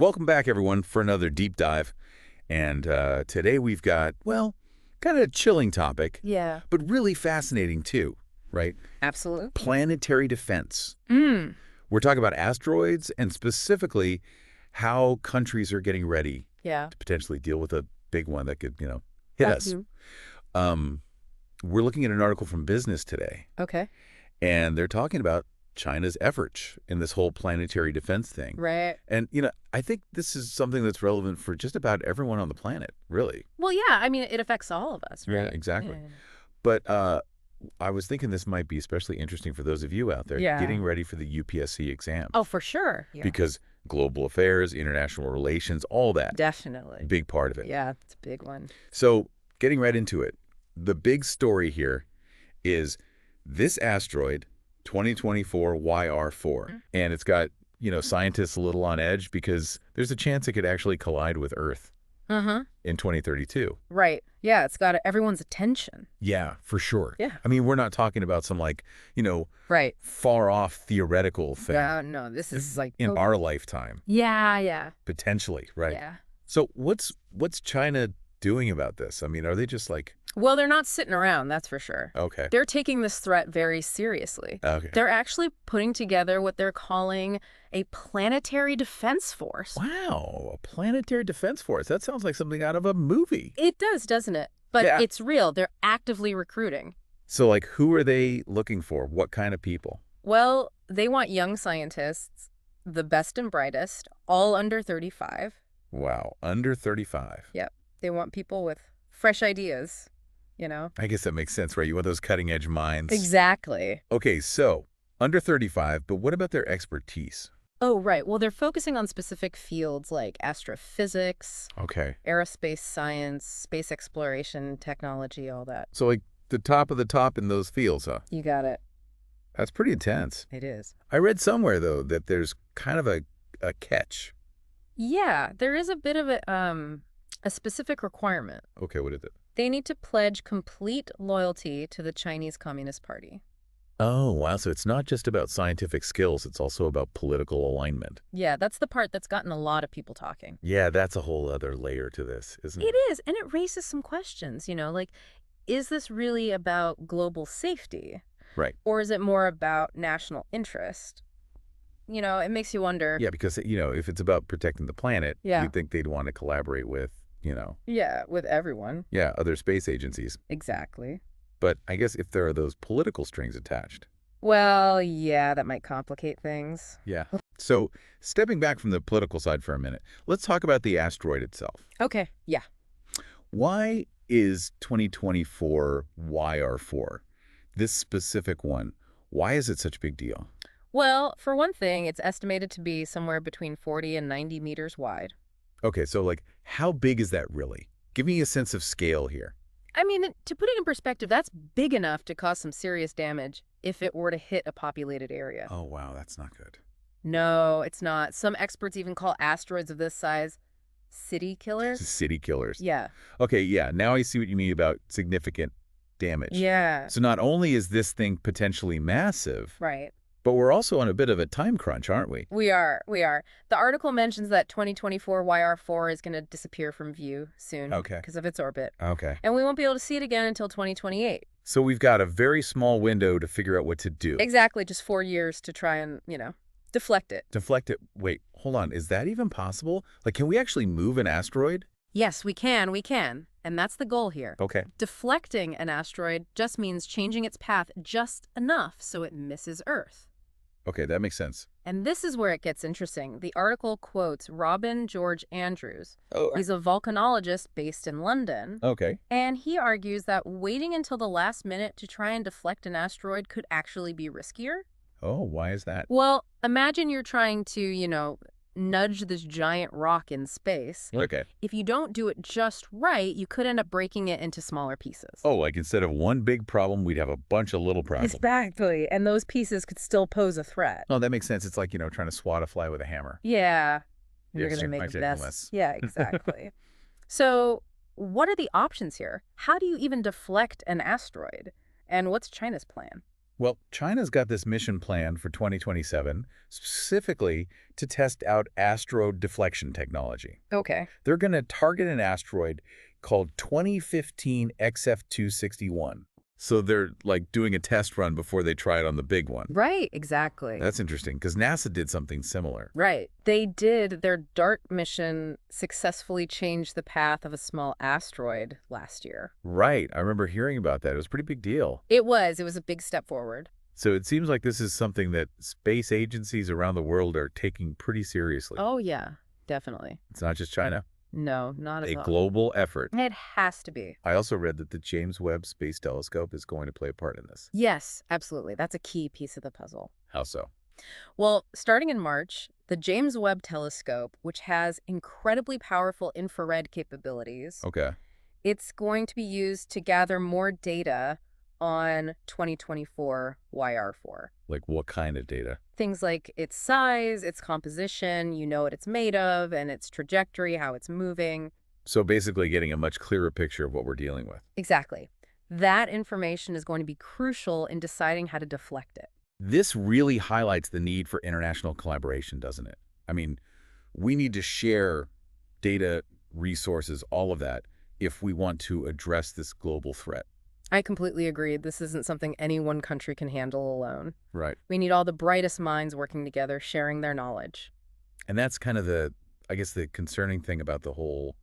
Welcome back, everyone, for another deep dive. And today we've got, well, kind of a chilling topic, Yeah, but really fascinating too, right? absolutely. Planetary defense. Mm. We're talking about asteroids and specifically how countries are getting ready Yeah. to potentially deal with a big one that could, hit us. Mhm. Um, we're looking at an article from Business today, Okay. and they're talking about China's efforts in this whole planetary defense thing. Right. And, I think this is something that's relevant for just about everyone on the planet, really. Well, yeah, I mean, it affects all of us, Yeah, right? exactly. Yeah. But I was thinking this might be especially interesting for those of you out there Yeah. getting ready for the UPSC exam. Oh, for sure. Yeah. Because global affairs, international relations, all that, Definitely. big part of it. Yeah, it's a big one. So getting right into it, the big story here is this asteroid, 2024 YR4, and it's got, scientists a little on edge because there's a chance it could actually collide with Earth Uh-huh. in 2032. Right. Yeah, it's got everyone's attention. Yeah, for sure. Yeah. I mean, we're not talking about some Right. far off theoretical thing Yeah, no, this is like in our lifetime, Yeah. potentially, right? Yeah. So what's China doing about this? I mean, are they just like, Well, they're not sitting around, that's for sure. okay, They're taking this threat very seriously. okay. They're actually putting together what they're calling a planetary defense force. Wow, a planetary defense force. That sounds like something out of a movie. It does, doesn't it? But Yeah. it's real. They're actively recruiting. So like, who are they looking for? What kind of people? Well, they want young scientists, the best and brightest, all under 35. Wow, under 35. Yep. They want people with fresh ideas, you know? I guess that makes sense, right? You want those cutting edge minds. Exactly. Okay, so under 35, but what about their expertise? Oh, right. Well, they're focusing on specific fields like astrophysics, Okay. aerospace science, space exploration, technology, all that. So like the top of the top in those fields, huh? You got it. That's pretty intense. It is. I read somewhere, though, that there's kind of a catch. Yeah, there is a bit of a specific requirement. Okay, what is it? They need to pledge complete loyalty to the Chinese Communist Party. Oh, wow. So it's not just about scientific skills. It's also about political alignment. Yeah, that's the part that's gotten a lot of people talking. Yeah, that's a whole other layer to this, isn't it? It is, and it raises some questions, like, is this really about global safety? Right. Or is it more about national interest? It makes you wonder. Yeah, because, if it's about protecting the planet, Yeah. you'd think they'd want to collaborate with, Yeah, with everyone. yeah, other space agencies. Exactly. But I guess if there are those political strings attached. Well, yeah, that might complicate things. Yeah. So stepping back from the political side for a minute, let's talk about the asteroid itself. Okay, yeah. Why is 2024 YR4, this specific one, why is it such a big deal? Well, for one thing, it's estimated to be somewhere between 40 and 90 meters wide. Okay, so like, how big is that really? Give me a sense of scale here. I mean, to put it in perspective, that's big enough to cause some serious damage if it were to hit a populated area. Oh, wow, that's not good. No, it's not. Some experts even call asteroids of this size city killers. City killers. Yeah. Okay, yeah, now I see what you mean about significant damage. Yeah. So not only is this thing potentially massive, Right. but we're also on a bit of a time crunch, aren't we? We are. The article mentions that 2024 YR4 is going to disappear from view soon. Okay. Because of its orbit. Okay. And we won't be able to see it again until 2028. So we've got a very small window to figure out what to do. Exactly. Just 4 years to try and, deflect it. Deflect it. Wait, hold on. Is that even possible? Like, can we actually move an asteroid? Yes, we can. And that's the goal here. Okay. Deflecting an asteroid just means changing its path just enough so it misses Earth. Okay, that makes sense. And this is where it gets interesting. The article quotes Robin George Andrews. Oh. He's a volcanologist based in London. Okay. And he argues that waiting until the last minute to try and deflect an asteroid could actually be riskier. Oh, why is that? Well, imagine you're trying to, nudge this giant rock in space. Okay. If you don't do it just right, you could end up breaking it into smaller pieces. Oh, like instead of one big problem, we'd have a bunch of little problems. Exactly. And those pieces could still pose a threat. Oh, that makes sense. It's like, trying to swat a fly with a hammer. Yeah. You're Yes, going to make might a take mess. less. Yeah, exactly. So what are the options here? How do you even deflect an asteroid? And what's China's plan? Well, China's got this mission planned for 2027, specifically to test out asteroid deflection technology. Okay. They're going to target an asteroid called 2015 XF261. So they're like doing a test run before they try it on the big one. Right, exactly. That's interesting because NASA did something similar. Right. They did. Their DART mission successfully changed the path of a small asteroid last year. Right. I remember hearing about that. It was a pretty big deal. It was. It was a big step forward. So it seems like this is something that space agencies around the world are taking pretty seriously. Oh, yeah, definitely. It's not just China. No, not A at all. global effort. It has to be. I also read that the James Webb Space Telescope is going to play a part in this. Yes, absolutely. That's a key piece of the puzzle. How so? Well, starting in March, the James Webb Telescope, which has incredibly powerful infrared capabilities, Okay. it's going to be used to gather more data on 2024 YR4. Like what kind of data? Things like its size, its composition, you know what it's made of, and its trajectory, how it's moving. So basically getting a much clearer picture of what we're dealing with. Exactly. That information is going to be crucial in deciding how to deflect it. This really highlights the need for international collaboration, doesn't it? I mean, we need to share data, resources, all of that, if we want to address this global threat. I completely agree. This isn't something any one country can handle alone. Right. We need all the brightest minds working together, sharing their knowledge. And that's kind of I guess the concerning thing about the whole,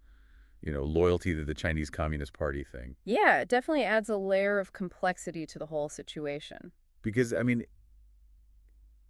loyalty to the Chinese Communist Party thing. Yeah, it definitely adds a layer of complexity to the whole situation. Because, I mean,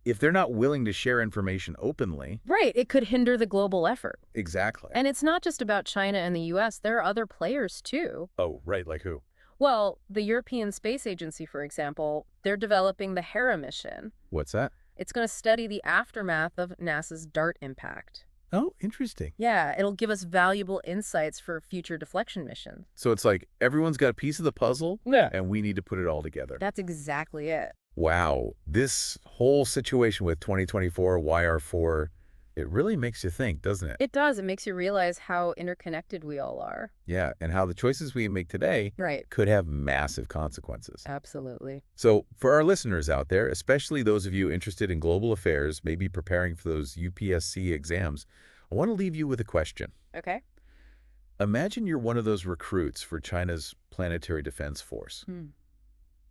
if they're not willing to share information openly. Right, it could hinder the global effort. Exactly. And it's not just about China and the U.S. There are other players, too. Oh, right, like who? Well, the European Space Agency, for example, they're developing the Hera mission. What's that? It's going to study the aftermath of NASA's DART impact. Oh, interesting. Yeah, it'll give us valuable insights for future deflection missions. So it's like everyone's got a piece of the puzzle, Yeah. and we need to put it all together. That's exactly it. Wow, this whole situation with 2024 YR4, it really makes you think, doesn't it? It does. It makes you realize how interconnected we all are. Yeah, and how the choices we make today Right. could have massive consequences. Absolutely. So for our listeners out there, especially those of you interested in global affairs, maybe preparing for those UPSC exams, I want to leave you with a question. Okay. Imagine you're one of those recruits for China's Planetary Defense Force.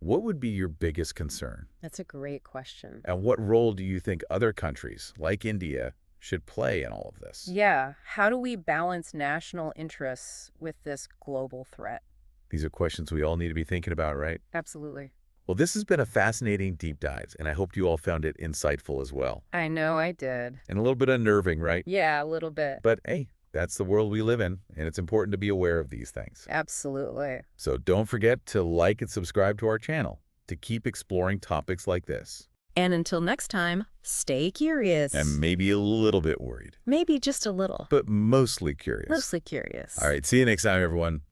What would be your biggest concern? That's a great question. And what role do you think other countries, like India, should play in all of this? Yeah. How do we balance national interests with this global threat? These are questions we all need to be thinking about, right? Absolutely. Well, this has been a fascinating deep dive, and I hope you all found it insightful as well. I know I did. And a little bit unnerving, right? Yeah, a little bit. But hey, that's the world we live in, and it's important to be aware of these things. Absolutely. So don't forget to like and subscribe to our channel to keep exploring topics like this. And until next time, stay curious. And maybe a little bit worried. Maybe just a little. But mostly curious. Mostly curious. All right, see you next time, everyone.